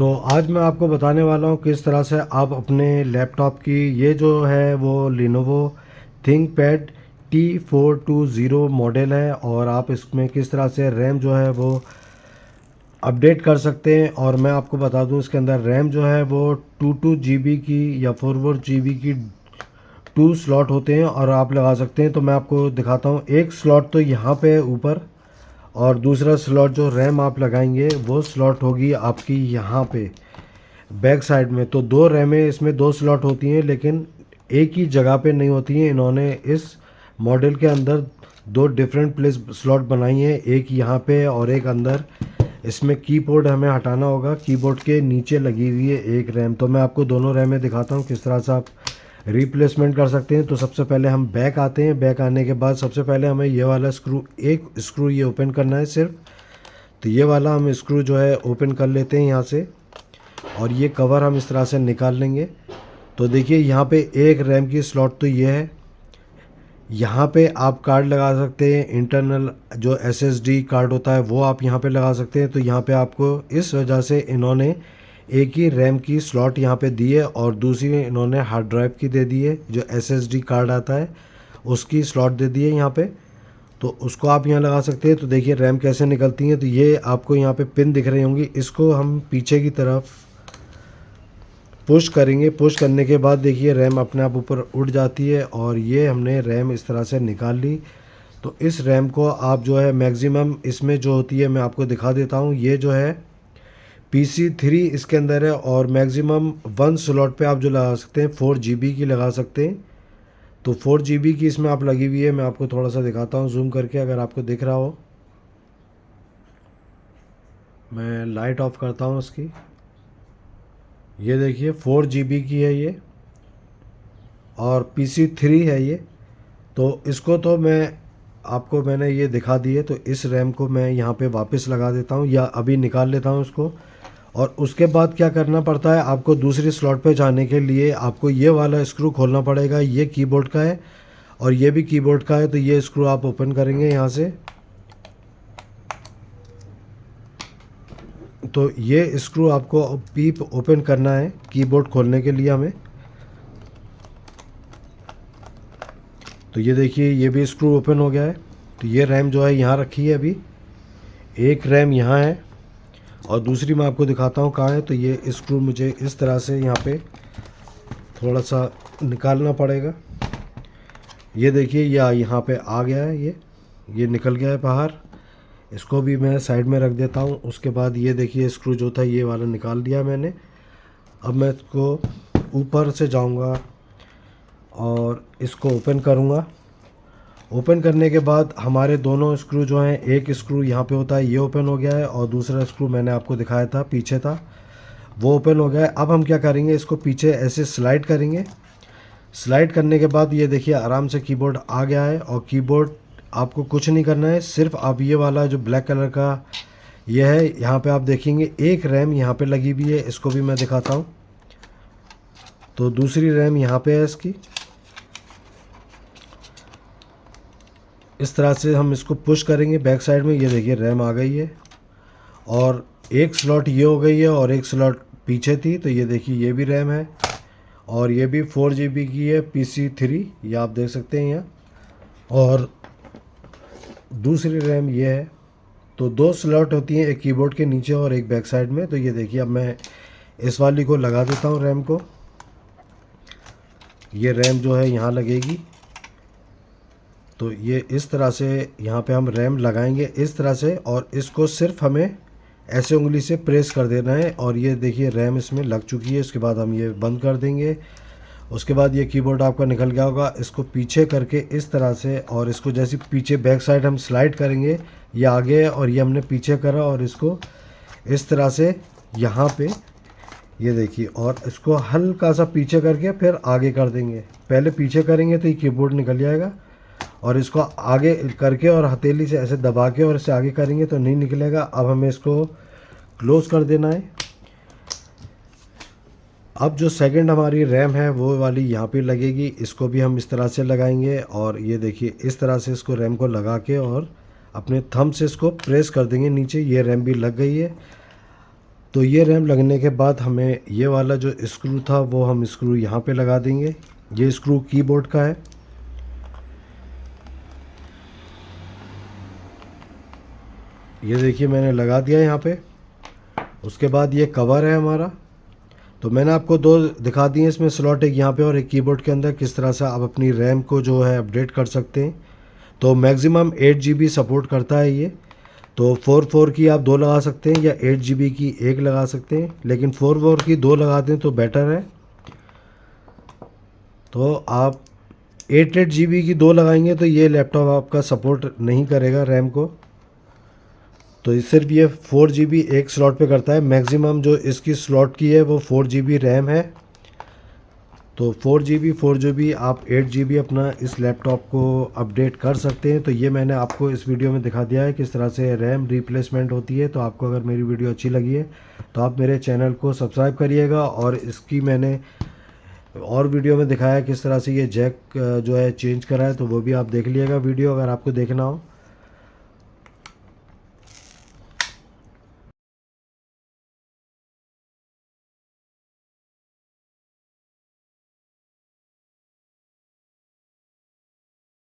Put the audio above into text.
तो आज मैं आपको बताने वाला हूँ किस तरह से आप अपने लैपटॉप की ये जो है वो Lenovo ThinkPad T420 मॉडल है और आप इसमें किस तरह से रैम जो है वो अपडेट कर सकते हैं। और मैं आपको बता दूं इसके अंदर रैम जो है वो 2 की या 4 की 2 स्लॉट होते हैं और आप लगा सकते हैं। तो मैं आपको दिखाता हूँ, एक स्लॉट तो यहाँ पे है ऊपर और दूसरा स्लॉट जो रैम आप लगाएंगे वो स्लॉट होगी आपकी यहाँ पे बैक साइड में। तो दो रैमें इसमें 2 स्लॉट होती हैं लेकिन एक ही जगह पे नहीं होती हैं। इन्होंने इस मॉडल के अंदर दो डिफरेंट प्लेस स्लॉट बनाई हैं, एक यहाँ पे और एक अंदर। इसमें कीबोर्ड हमें हटाना होगा, कीबोर्ड के नीचे लगी हुई है एक रैम। तो मैं आपको दोनों रैमें दिखाता हूँ किस तरह से आप रिप्लेसमेंट कर सकते हैं। तो सबसे पहले हम बैक आते हैं, बैक आने के बाद सबसे पहले हमें ये वाला स्क्रू, एक स्क्रू ये ओपन करना है सिर्फ। तो ये वाला हम स्क्रू जो है ओपन कर लेते हैं यहाँ से और ये कवर हम इस तरह से निकाल लेंगे। तो देखिए यहाँ पे एक रैम की स्लॉट तो ये है, यहाँ पे आप कार्ड लगा सकते हैं, इंटरनल जो एसएसडी कार्ड होता है वो आप यहाँ पे लगा सकते हैं। तो यहाँ पे आपको इस वजह से इन्होंने एक ही रैम की स्लॉट यहाँ पे दी है और दूसरी इन्होंने हार्ड ड्राइव की दे दी है, जो एसएसडी कार्ड आता है उसकी स्लॉट दे दी है यहाँ पे। तो उसको आप यहाँ लगा सकते हैं। तो देखिए रैम कैसे निकलती हैं। तो ये आपको यहाँ पे पिन दिख रही होंगी, इसको हम पीछे की तरफ पुश करेंगे। पुश करने के बाद देखिए रैम अपने आप ऊपर उठ जाती है और ये हमने रैम इस तरह से निकाल ली। तो इस रैम को आप जो है मैक्सिमम इसमें जो होती है मैं आपको दिखा देता हूँ। ये जो है PC3 इसके अंदर है और मैक्सिमम 1 स्लॉट पे आप जो लगा सकते हैं 4 GB की लगा सकते हैं। तो 4 GB की इसमें आप लगी हुई है। मैं आपको थोड़ा सा दिखाता हूँ जूम करके, अगर आपको दिख रहा हो। मैं लाइट ऑफ करता हूँ इसकी। ये देखिए 4 GB की है ये और PC3 है ये। तो इसको तो मैंने ये दिखा दी है। तो इस रैम को मैं यहाँ पे वापस लगा देता हूँ या अभी निकाल लेता हूँ इसको। और उसके बाद क्या करना पड़ता है, आपको दूसरी स्लॉट पे जाने के लिए आपको ये वाला स्क्रू खोलना पड़ेगा। ये कीबोर्ड का है और ये भी कीबोर्ड का है। तो ये स्क्रू आप ओपन करेंगे यहाँ से। तो ये स्क्रू आपको पीप ओपन करना है कीबोर्ड खोलने के लिए हमें। तो ये देखिए ये भी स्क्रू ओपन हो गया है। तो ये रैम जो है यहाँ रखी है, अभी एक रैम यहाँ है और दूसरी मैं आपको दिखाता हूँ कहाँ है। तो ये स्क्रू मुझे इस तरह से यहाँ पे थोड़ा सा निकालना पड़ेगा। ये देखिए यहाँ पे आ गया है, ये निकल गया है बाहर। इसको भी मैं साइड में रख देता हूँ। उसके बाद ये देखिए स्क्रू जो था ये वाला निकाल दिया मैंने। अब मैं इसको ऊपर से जाऊँगा और इसको ओपन करूँगा। ओपन करने के बाद हमारे दोनों स्क्रू जो हैं, एक स्क्रू यहाँ पे होता है ये ओपन हो गया है और दूसरा स्क्रू मैंने आपको दिखाया था पीछे था वो ओपन हो गया है। अब हम क्या करेंगे, इसको पीछे ऐसे स्लाइड करेंगे। स्लाइड करने के बाद ये देखिए आराम से कीबोर्ड आ गया है। और कीबोर्ड आपको कुछ नहीं करना है, सिर्फ आप ये वाला जो ब्लैक कलर का ये है यहाँ पे आप देखेंगे एक रैम यहाँ पे लगी हुई है। इसको भी मैं दिखाता हूँ। तो दूसरी रैम यहाँ पे है इसकी। इस तरह से हम इसको पुश करेंगे बैक साइड में। ये देखिए रैम आ गई है और एक स्लॉट ये हो गई है और एक स्लॉट पीछे थी। तो ये देखिए ये भी रैम है और ये भी 4 GB की है PC3, ये आप देख सकते हैं यहाँ। और दूसरी रैम ये है। तो 2 स्लॉट होती हैं, एक कीबोर्ड के नीचे और एक बैक साइड में। तो ये देखिए अब मैं इस वाली को लगा देता हूँ रैम को। ये रैम जो है यहाँ लगेगी। तो ये इस तरह से यहाँ पे हम रैम लगाएंगे इस तरह से और इसको सिर्फ हमें ऐसे उंगली से प्रेस कर देना है। और ये देखिए रैम इसमें लग चुकी है। उसके बाद हम ये बंद कर देंगे। उसके बाद ये कीबोर्ड आपका निकल गया होगा। इसको पीछे करके इस तरह से और इसको जैसे पीछे बैक साइड हम स्लाइड करेंगे, ये आगे है और ये हमने पीछे करा और इसको इस तरह से यहाँ पे ये देखिए और इसको हल्का सा पीछे करके फिर आगे कर देंगे। पहले पीछे करेंगे तो ये कीबोर्ड निकल जाएगा और इसको आगे करके और हथेली से ऐसे दबा के और इसे आगे करेंगे तो नहीं निकलेगा। अब हमें इसको क्लोज कर देना है। अब जो सेकंड हमारी रैम है वो वाली यहाँ पे लगेगी। इसको भी हम इस तरह से लगाएंगे और ये देखिए इस तरह से इसको रैम को लगा के और अपने थंब से इसको प्रेस कर देंगे नीचे। ये रैम भी लग गई है। तो ये रैम लगने के बाद हमें ये वाला जो स्क्रू था वो हम स्क्रू यहाँ पे लगा देंगे। ये स्क्रू कीबोर्ड का है। ये देखिए मैंने लगा दिया यहाँ पे। उसके बाद ये कवर है हमारा। तो मैंने आपको दो दिखा दिए इसमें स्लॉट, एक यहाँ पे और एक कीबोर्ड के अंदर, किस तरह से आप अपनी रैम को जो है अपडेट कर सकते हैं। तो मैक्सिमम 8 GB सपोर्ट करता है ये। तो 4 की आप दो लगा सकते हैं या 8 GB की एक लगा सकते हैं, लेकिन 4 की दो लगा दें तो बेटर है। तो आप 8 GB की दो लगाएंगे तो ये लैपटॉप आपका सपोर्ट नहीं करेगा रैम को। तो सिर्फ ये 4 GB एक स्लॉट पे करता है। मैक्सिमम जो इसकी स्लॉट की है वो 4 GB रैम है। तो 4 GB आप 8 GB अपना इस लैपटॉप को अपडेट कर सकते हैं। तो ये मैंने आपको इस वीडियो में दिखा दिया है किस तरह से रैम रिप्लेसमेंट होती है। तो आपको अगर मेरी वीडियो अच्छी लगी है तो आप मेरे चैनल को सब्सक्राइब करिएगा। और इसकी मैंने और वीडियो में दिखाया है किस तरह से ये जैक जो है चेंज करा है, तो वो भी आप देख लीजिएगा वीडियो अगर आपको देखना हो।